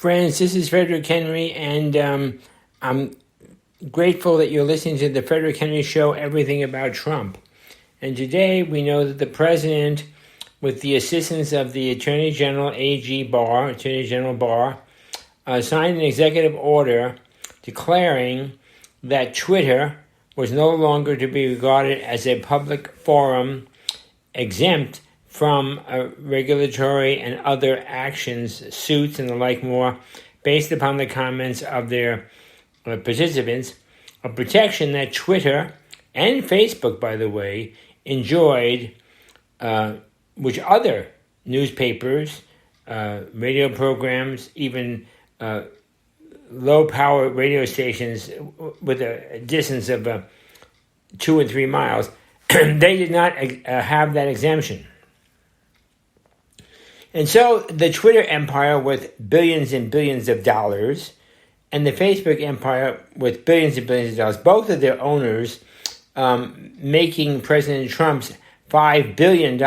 Friends, this is Frederick Henry, and I'm grateful that you're listening to the Frederick Henry Show, Everything About Trump. And today we know that the president, with the assistance of the Attorney General Attorney General Barr, signed an executive order declaring that Twitter was no longer to be regarded as a public forum exempt from regulatory and other actions, suits, and the like more, based upon the comments of their participants, a protection that Twitter and Facebook, by the way, enjoyed, which other newspapers, radio programs, even low-power radio stations with a distance of 2 and 3 miles, they did not have that exemption. And so the Twitter empire with billions and billions of dollars and the Facebook empire with billions and billions of dollars, both of their owners making President Trump's $5 billion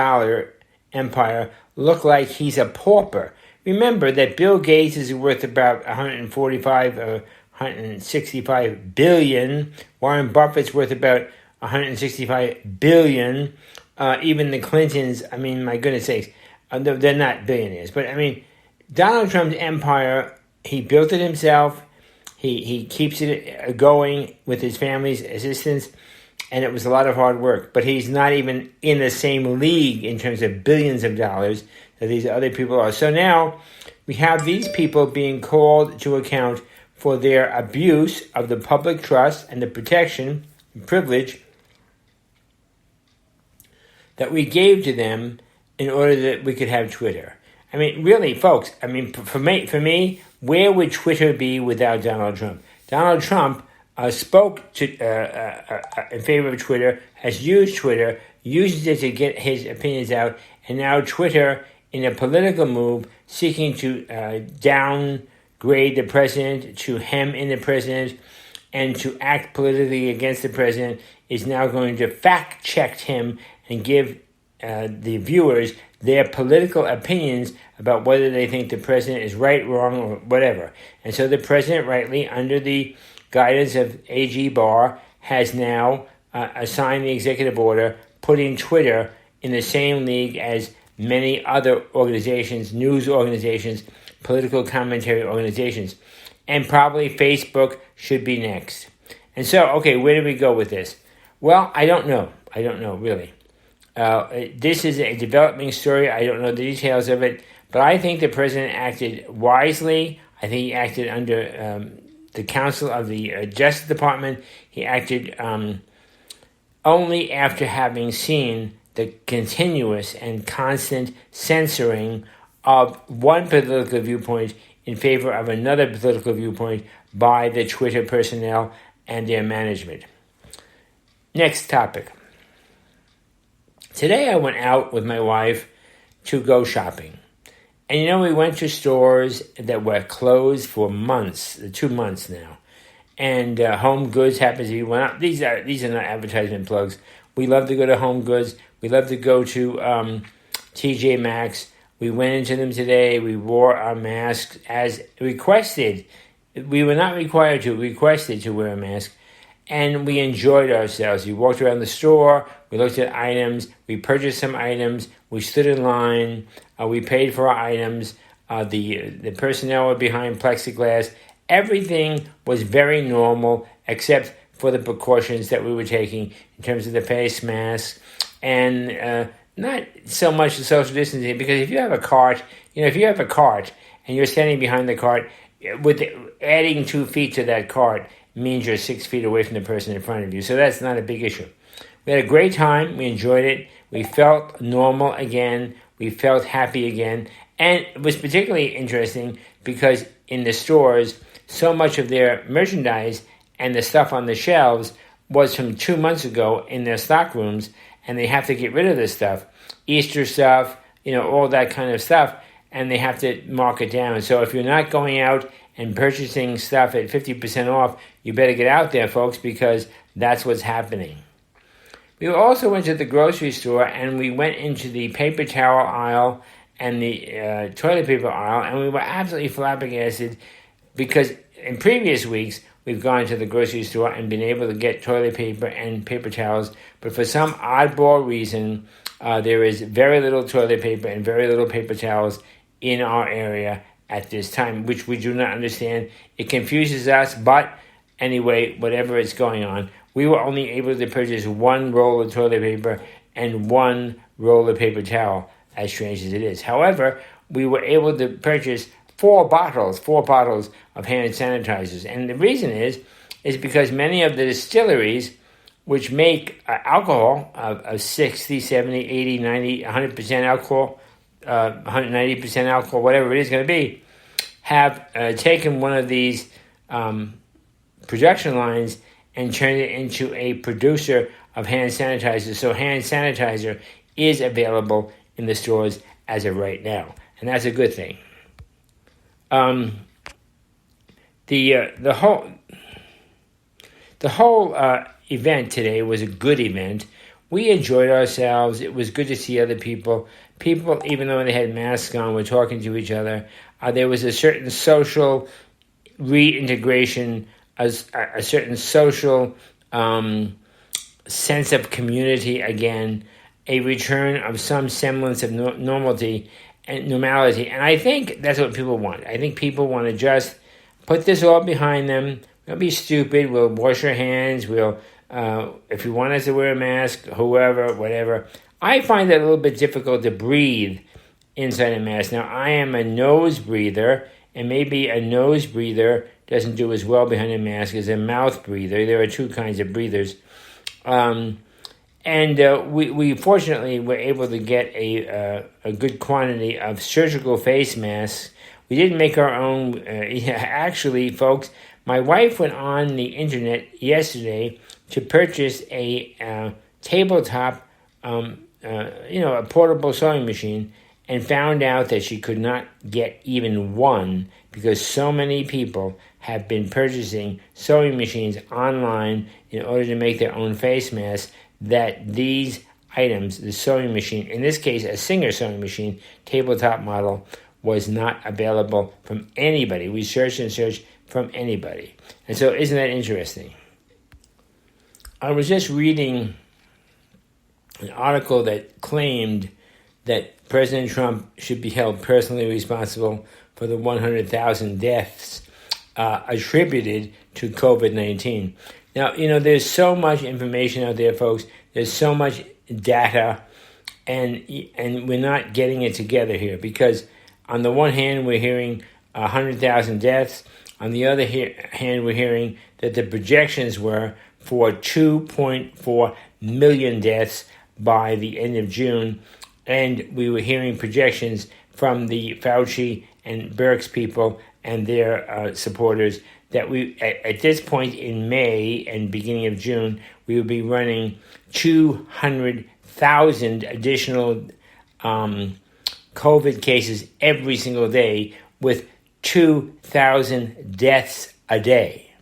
empire look like he's a pauper. Remember that Bill Gates is worth about 145 or 165 billion. Warren Buffett's worth about 165 billion. Even the Clintons, I mean, my goodness sakes, they're not billionaires. But, I mean, Donald Trump's empire, he built it himself. He keeps it going with his family's assistance, and it was a lot of hard work. But he's not even in the same league in terms of billions of dollars that these other people are. So now we have these people being called to account for their abuse of the public trust and the protection and privilege that we gave to them in order that we could have Twitter. I mean, really, folks, I mean, for me, where would Twitter be without Donald Trump? Donald Trump spoke to in favor of Twitter, has used Twitter, uses it to get his opinions out, and now Twitter, in a political move, seeking to downgrade the president, to hem in the president, and to act politically against the president, is now going to fact-check him and give the viewers their political opinions about whether they think the president is right, wrong, or whatever. And so the president, rightly, under the guidance of AG Barr, has now signed the executive order putting Twitter in the same league as many other organizations, news organizations, political commentary organizations. And probably Facebook should be next. And so, okay, where do we go with this? Well, I don't know, really. This is a developing story. I don't know the details of it, but I think the president acted wisely. I think he acted under the counsel of the Justice Department. He acted only after having seen the continuous and constant censoring of one political viewpoint in favor of another political viewpoint by the Twitter personnel and their management. Next topic. Today I went out with my wife to go shopping. And we went to stores that were closed for months, 2 months now. And Home Goods happens to be one of these are not advertisement plugs. We love to go to Home Goods. We love to go to TJ Maxx. We went into them today. We wore our masks as requested. We were not required to, requested to wear a mask. And we enjoyed ourselves. We walked around the store. We looked at items. We purchased some items. We stood in line. We paid for our items. The personnel were behind plexiglass. Everything was very normal except for the precautions that we were taking in terms of the face mask and not so much the social distancing. Because if you have a cart, and you're standing behind the cart, with adding 2 feet to that cart means you're 6 feet away from the person in front of you. So that's not a big issue. We had a great time. We enjoyed it. We felt normal again. We felt happy again. And it was particularly interesting because in the stores, so much of their merchandise and the stuff on the shelves was from 2 months ago in their stock rooms, and they have to get rid of this stuff. Easter stuff, all that kind of stuff, and they have to mark it down. So if you're not going out and purchasing stuff at 50% off, you better get out there, folks, because that's what's happening. We also went to the grocery store, and we went into the paper towel aisle and the toilet paper aisle, and we were absolutely flabbergasted because in previous weeks we've gone to the grocery store and been able to get toilet paper and paper towels, but for some oddball reason, there is very little toilet paper and very little paper towels in our area at this time, which we do not understand. It confuses us, but anyway, whatever is going on, we were only able to purchase one roll of toilet paper and one roll of paper towel, as strange as it is. However, we were able to purchase four bottles of hand sanitizers. And the reason is because many of the distilleries which make alcohol of 60, 70, 80, 90, 100% alcohol, 190% alcohol, whatever it is going to be, have taken one of these production lines and turned it into a producer of hand sanitizer. So hand sanitizer is available in the stores as of right now, and that's a good thing. The whole event today was a good event. We enjoyed ourselves. It was good to see other people. People, even though they had masks on, were talking to each other. There was a certain social reintegration, a certain social sense of community again, a return of some semblance of normality. And I think that's what people want. I think people want to just put this all behind them. We'll be stupid. We'll wash our hands. We'll, if you want us to wear a mask, whoever, whatever. I find it a little bit difficult to breathe inside a mask. Now, I am a nose breather, and maybe a nose breather doesn't do as well behind a mask as a mouth breather. There are two kinds of breathers. We fortunately were able to get a good quantity of surgical face masks. We didn't make our own. Actually, folks, my wife went on the internet yesterday to purchase a tabletop, a portable sewing machine, and found out that she could not get even one because so many people have been purchasing sewing machines online in order to make their own face masks that these items, the sewing machine, in this case a Singer sewing machine, tabletop model, was not available from anybody. We searched and searched from anybody. And so isn't that interesting? I was just reading an article that claimed that President Trump should be held personally responsible for the 100,000 deaths attributed to COVID-19. Now, there's so much information out there, folks. There's so much data, and we're not getting it together here because on the one hand, we're hearing 100,000 deaths. On the other hand, we're hearing that the projections were for 2.4 million deaths by the end of June. And we were hearing projections from the Fauci and Birx people and their supporters that we, at this point in May and beginning of June, we would be running 200,000 additional COVID cases every single day with 2,000 deaths a day.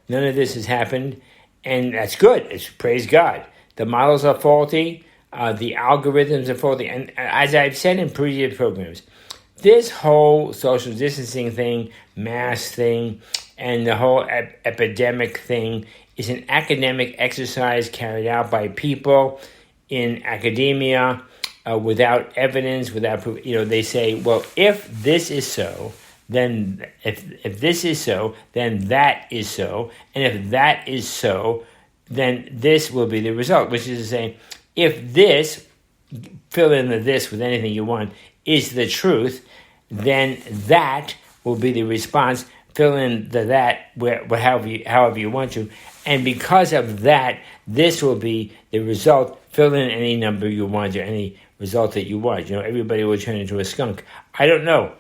None of this has happened, and that's good. Praise God. The models are faulty. The algorithms are faulty. And as I've said in previous programs, this whole social distancing thing, mask thing, and the whole epidemic thing is an academic exercise carried out by people in academia without evidence, without proof. They say, well, if this is so, then if this is so, then that is so. And if that is so, then this will be the result, which is to say, if this, fill in the this with anything you want, is the truth, then that will be the response. Fill in the that however you want to. And because of that, this will be the result. Fill in any number you want or any result that you want. Everybody will turn into a skunk. I don't know.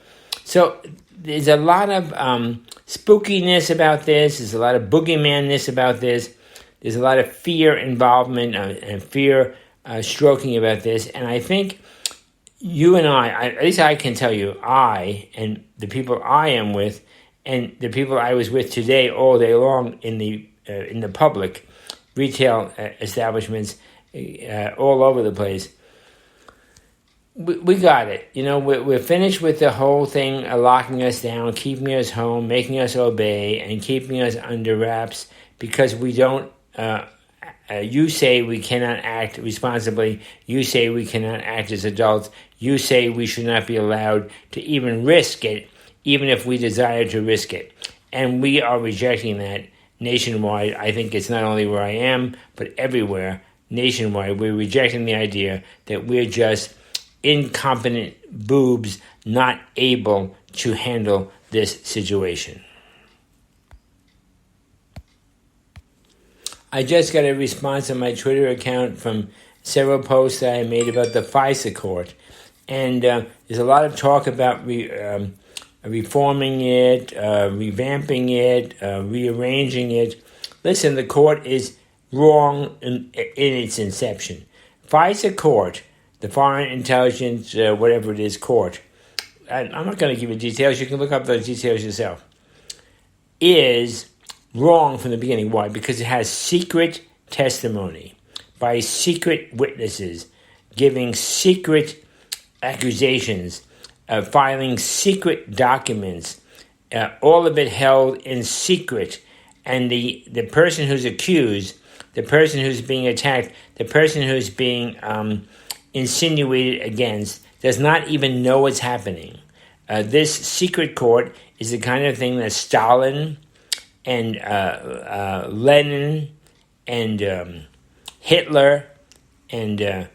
So there's a lot of spookiness about this. There's a lot of boogeyman-ness about this. There's a lot of fear involvement and fear stroking about this. And I think you and I, at least I can tell you, I and the people I am with and the people I was with today all day long in the public retail establishments all over the place, we got it. We're finished with the whole thing, locking us down, keeping us home, making us obey, and keeping us under wraps because we don't. You say we cannot act responsibly. You say we cannot act as adults. You say we should not be allowed to even risk it, even if we desire to risk it. And we are rejecting that nationwide. I think it's not only where I am, but everywhere nationwide. We're rejecting the idea that we're just incompetent boobs not able to handle this situation. I just got a response on my Twitter account from several posts that I made about the FISA court. And there's a lot of talk about reforming it, revamping it, rearranging it. Listen, the court is wrong in its inception. FISA court, the Foreign Intelligence, whatever it is, court, I'm not going to give you details, you can look up those details yourself, is wrong from the beginning. Why? Because it has secret testimony by secret witnesses, giving secret accusations, filing secret documents, all of it held in secret. And the person who's accused, the person who's being attacked, the person who's being insinuated against does not even know what's happening. This secret court is the kind of thing that Stalin and Lenin and Hitler and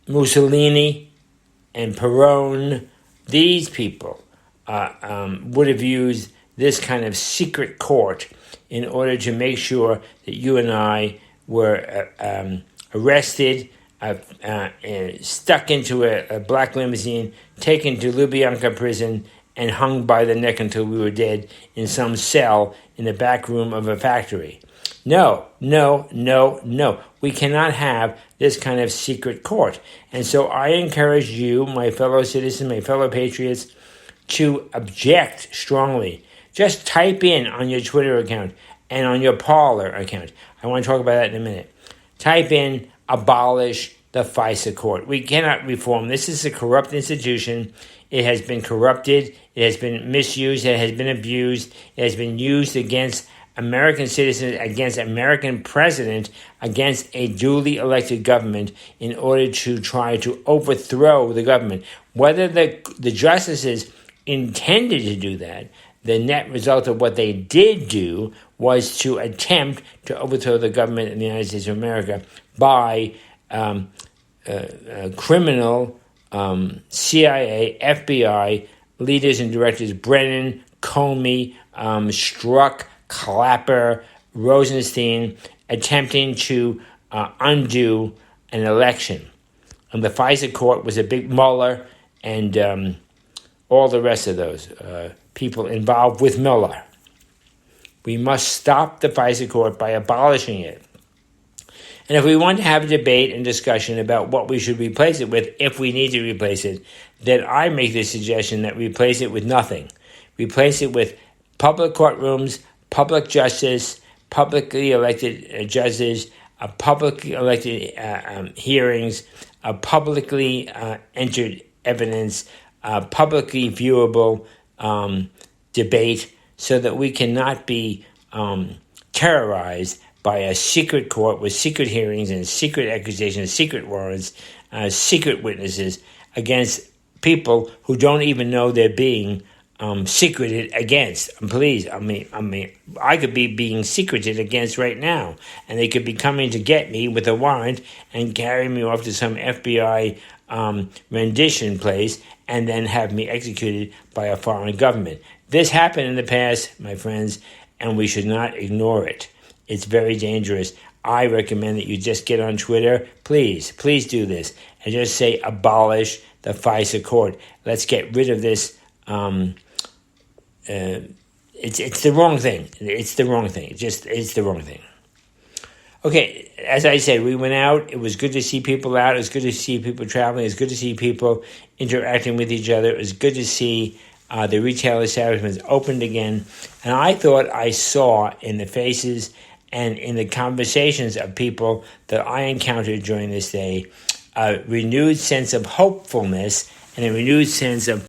Mussolini and Perón, these people would have used this kind of secret court in order to make sure that you and I were arrested, stuck into a black limousine, taken to Lubyanka prison, and hung by the neck until we were dead in some cell in the back room of a factory. No. We cannot have this kind of secret court. And so I encourage you, my fellow citizens, my fellow patriots, to object strongly. Just type in on your Twitter account and on your Parler account. I want to talk about that in a minute. Type in, abolish the FISA court. We cannot reform. This is a corrupt institution. It has been corrupted. It has been misused. It has been abused. It has been used against American citizens, against American president, against a duly elected government in order to try to overthrow the government. Whether the justices intended to do that, the net result of what they did do was to attempt to overthrow the government in the United States of America by criminal CIA, FBI leaders and directors, Brennan, Comey, Strzok, Clapper, Rosenstein, attempting to undo an election. And the FISA court was a big Mueller and all the rest of those people involved with Mueller. We must stop the FISA court by abolishing it. And if we want to have a debate and discussion about what we should replace it with, if we need to replace it, then I make the suggestion that we replace it with nothing. Replace it with public courtrooms, public justice, publicly elected judges, publicly elected hearings, publicly entered evidence, publicly viewable debate, so that we cannot be terrorized by a secret court with secret hearings and secret accusations, secret warrants, secret witnesses against people who don't even know they're being secreted against. Please, I could be being secreted against right now, and they could be coming to get me with a warrant and carry me off to some FBI rendition place and then have me executed by a foreign government. This happened in the past, my friends, and we should not ignore it. It's very dangerous. I recommend that you just get on Twitter. Please do this. And just say, abolish the FISA court. Let's get rid of this. It's the wrong thing. It's the wrong thing. It's the wrong thing. Okay, as I said, we went out. It was good to see people out. It was good to see people traveling. It was good to see people interacting with each other. It was good to see the retail establishments opened again. And I thought I saw in the faces and in the conversations of people that I encountered during this day a renewed sense of hopefulness and a renewed sense of